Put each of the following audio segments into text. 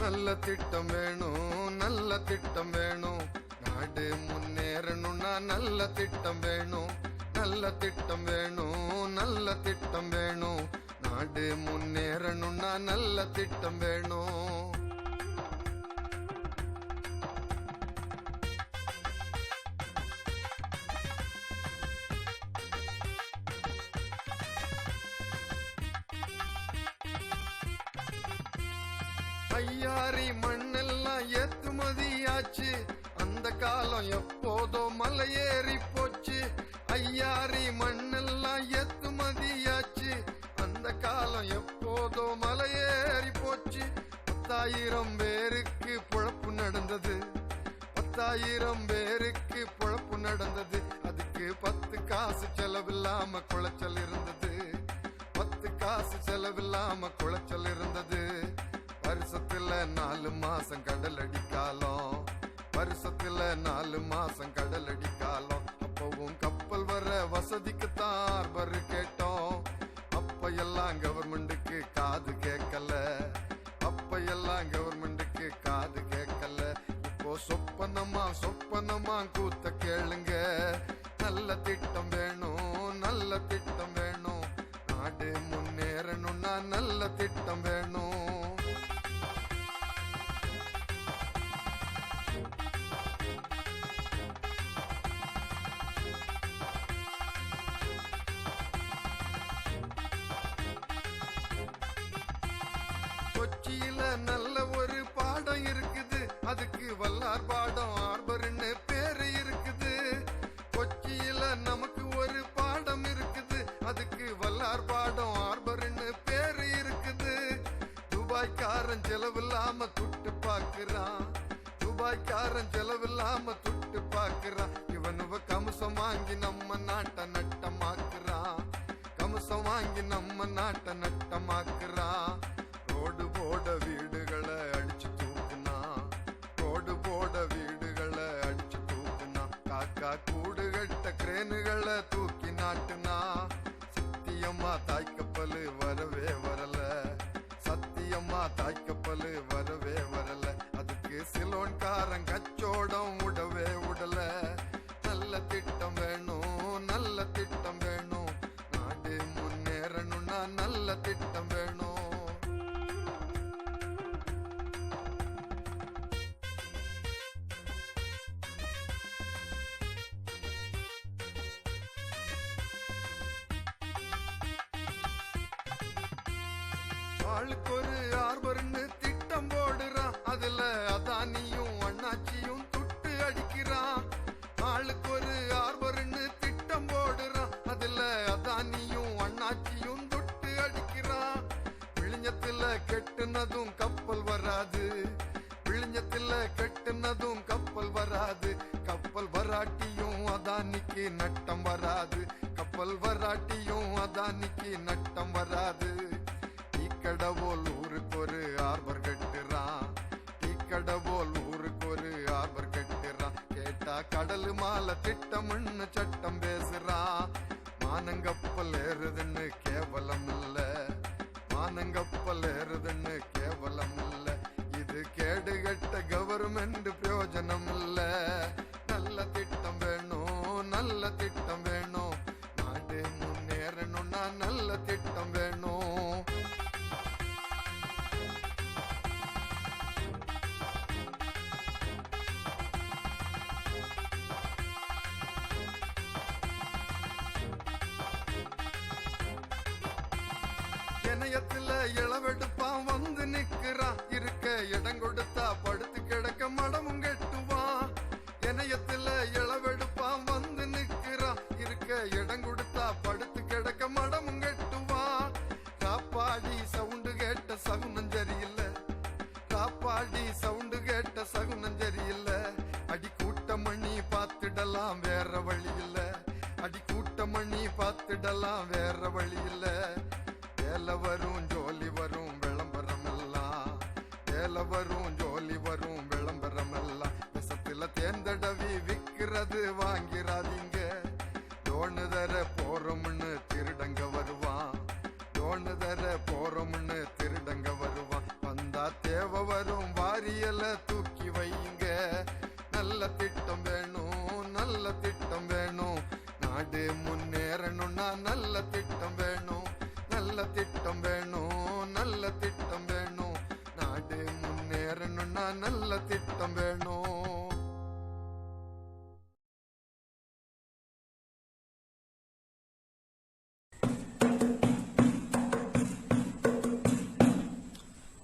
நல்ல திட்டம் வேணும், நல்ல திட்டம் வேணும். நாடு முன்னேறணும்னா நல்ல திட்டம் வேணும், நல்ல திட்டம் வேணும், நல்ல திட்டம் வேணும். நாடு முன்னேறணும்னா நல்ல திட்டம் வேணும். ஐயாரி மண்ணெல்லாம் ஏற்றுமதியாச்சு, அந்த காலம் எப்போதோ மலையேறி போச்சு. ஐயாரி மண்ணெல்லாம் ஏற்றுமதியாச்சு, அந்த காலம் எப்போதோ மலையேறி போச்சு. 10,000 பேருக்கு பொழப்பு நடந்தது, 10,000 பேருக்கு பொழப்பு நடந்தது. அதுக்கு 10 காசு செலவில்லாம குளைச்சல் இருந்தது, 10 காசு செலவில்லாம குளைச்சல் இருந்தது. வருஷத்துல 4 மாசம் கடலடி காலம், வருஷத்துல 4 மாசம் கடலடி காலம். அப்பவும் கப்பல் வர வசதிக்குத்தான் ஹார்பர் கேட்டோம். அப்ப எல்லாம் கவர்மெண்ட்டுக்கு காது கேட்கல, அப்ப எல்லாம் கவர்மெண்ட்டுக்கு காது கேட்கல. இப்போ சொப்பனமா சொப்பனமா கூத்த கேளுங்க. நல்ல திட்டம் வேணும், நல்ல திட்டம் வேணும். நாடு முன்னேறணும்னா நல்ல திட்டம் வேணும். கொச்சியில நல்ல ஒரு பாடம் இருக்குது, அதுக்கு வல்லார் பாடம் ஹார்பர்னு பேரு இருக்குது. கொச்சியில நமக்கு ஒரு பாடம் இருக்குது, அதுக்கு வல்லார் பாடம் ஹார்பர்னு பேரு இருக்குது. துபாய்க்காரன் செலவில்லாம துட்டு பாக்குறான், துபாய்க்காரன் செலவில்லாம துட்டு பாக்குறான். இவனுவ கம்சம் வாங்கி நம்ம நாட்டை நட்டமாக்குறான், கம்சம் வாங்கி நம்ம நாட்டை நட்டமாக்குறான். ரோடு போட வீடுகளை அடிச்சு தூக்குனா, ரோடு போட வீடுகளை அடிச்சு தூக்குனா. காக்கா கூடு கட்ட கிரேனுகளை தூக்கி நாட்டுனா. சத்தியம்மா தாய்க்கப்பலு வரவே வரல, சத்தியம்மா தாய்க்கப்பலு வரவே வரல. அதுக்கு சிலோன்காரன் கச்சோடம் விடவே விடல. நல்ல திட்டம் வேணும், நல்ல திட்டம் வேணும். நாடு முன்னேறணும்னா நல்ல திட்டம் வேணும். ஆளுக்கு ஒரு ஹார்பர்னு திட்டம் போடுறான், அதுல அதானியும் அண்ணாச்சியும் துட்டு அடிக்கிறான். ஆளுக்கு ஒரு ஹார்பர்னு திட்டம் போடுறான், அதுல அதானியும் அண்ணாச்சியும் துட்டு அடிக்கிறான். விழிஞ்சத்துல கெட்டுனதும் கப்பல் வராது, விழிஞ்சத்துல கெட்டுனதும் கப்பல் வராது. கப்பல் வராட்டியும் அதானிக்கு நட்டம் வராது, கப்பல் வராட்டியும் அதானிக்கு நட்டம் வராது. கடவோல் ஊருக்கு ஒரு ஹார்பர் கட்டுறான், கடவோல் ஊருக்கு ஒரு ஹார்பர் கட்டுறான். கேட்டா கடல் மாலை திட்டம்னு சட்டம் பேசுறான். மானங்கப்பல் ஏறுதுன்னு கேவலம் இல்ல, மானங்கப்பல் ஏறுதுன்னு கேவலம் இல்ல. இது கேடுகட்ட கவர்மெண்ட் பிரயோஜனம் இல்ல. நல்ல திட்டம் வேணும், நல்ல திட்டம் வேணும். நாடு முன்னேறணும்னா நல்ல திட்டம் வேணும். இணையத்துல இளவெடுப்பான் வந்து நிக்கிறான், இருக்க இடம் கொடுத்தா படுத்து கிடக்க மடமும் கெட்டுவான். இணையத்துல இளவெடுப்பான் வந்து நிக்கிறான், இருக்க இடம் கொடுத்தா படுத்து கிடக்க மடமும் கெட்டுவான். காப்பாடி சவுண்டு கேட்ட சகுனம் சரியில்லை, காப்பாடி சவுண்டு கேட்ட சகுனம் சரியில்லை. அடி கூட்டமணி பார்த்துடலாம் வேற வழி இல்ல, அடி கூட்டமணி பார்த்துடலாம் வேற வழி இல்ல. வேலை வரும் ஜோலி வரும் விளம்பரம் எல்லாம், வேலை வரும் ஜோலி வரும் விளம்பரம் எல்லாம். விஷத்துல தேர்ந்தடவி விற்கிறது வாங்கிறாதீங்க. லோனு தர போறோம்னு திருடங்க வருவான், லோனு தர போறோம்னு திருடங்க வருவான். வந்தா தேவை வரும் வாரியல தூக்கி வைங்க. நல்ல திட்டம் வேணும், நல்ல திட்டம் வேணும். நாடு முன்னேறணும்னா நல்ல திட்டம் வேணும், நல்ல திட்டம் வேணும், நல்ல திட்டம் வேணும். நாடு முன்னேறணும்னா நல்ல திட்டம் வேணும்.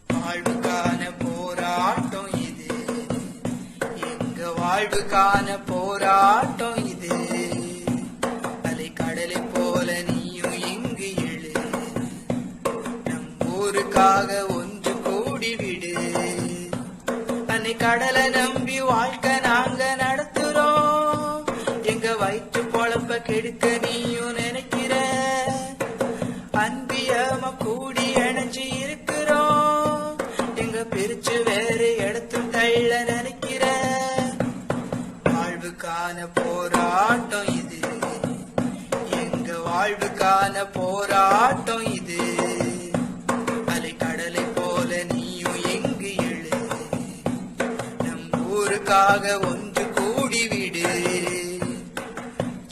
வாழ்வுக்கான போராட்டம் இது, எங்க வாழ்வுக்கான போராட்டம் இது. அலை கடலை போல நீயும் இங்கு எழு, நம் ஊருக்காக ஒன்று கூடி விடு. அன்னை கடலை நம்பி வாழ்க்கை நாங்க நடத்துறோம், எங்க வயிற்று பொழப்ப கெடுக்க நீயும் நினைக்கிற. அன்பியமா கூடி இணைஞ்சு இருக்கிறோம், எங்க பிரிச்சு வேறு இடத்தும் தள்ள நினைக்கிற. வாழ்வுக்கான போராட்டம் இது, எங்க வாழ்வுக்கான போராட்டம் இது. அலை கடலை போல நீயும் எங்கு எழு, நம் ஊருக்காக ஒன்று கூடி விடு.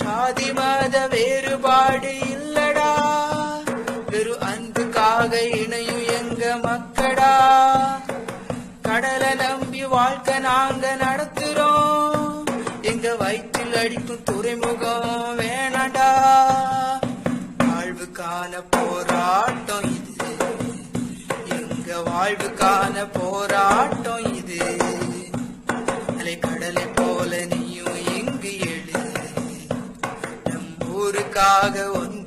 சாதி மத வேறுபாடு இல்லடா, வெறும் அன்புக்காக இணையும் எங்க மக்கடா. கடலை நம்பி வாழ்க்கை நாங்க நடத்துறோம், எங்க வயிற்றில் அடிக்கும் துறைமுகம் வேணாடா. வாழ்வுக்கான போராட்டம் இது, எங்க வாழ்வுக்கான போராட்டம் இது. அலை கடலை போல நீயும் எங்கு எழு, நம் ஊருக்காக ஒன்று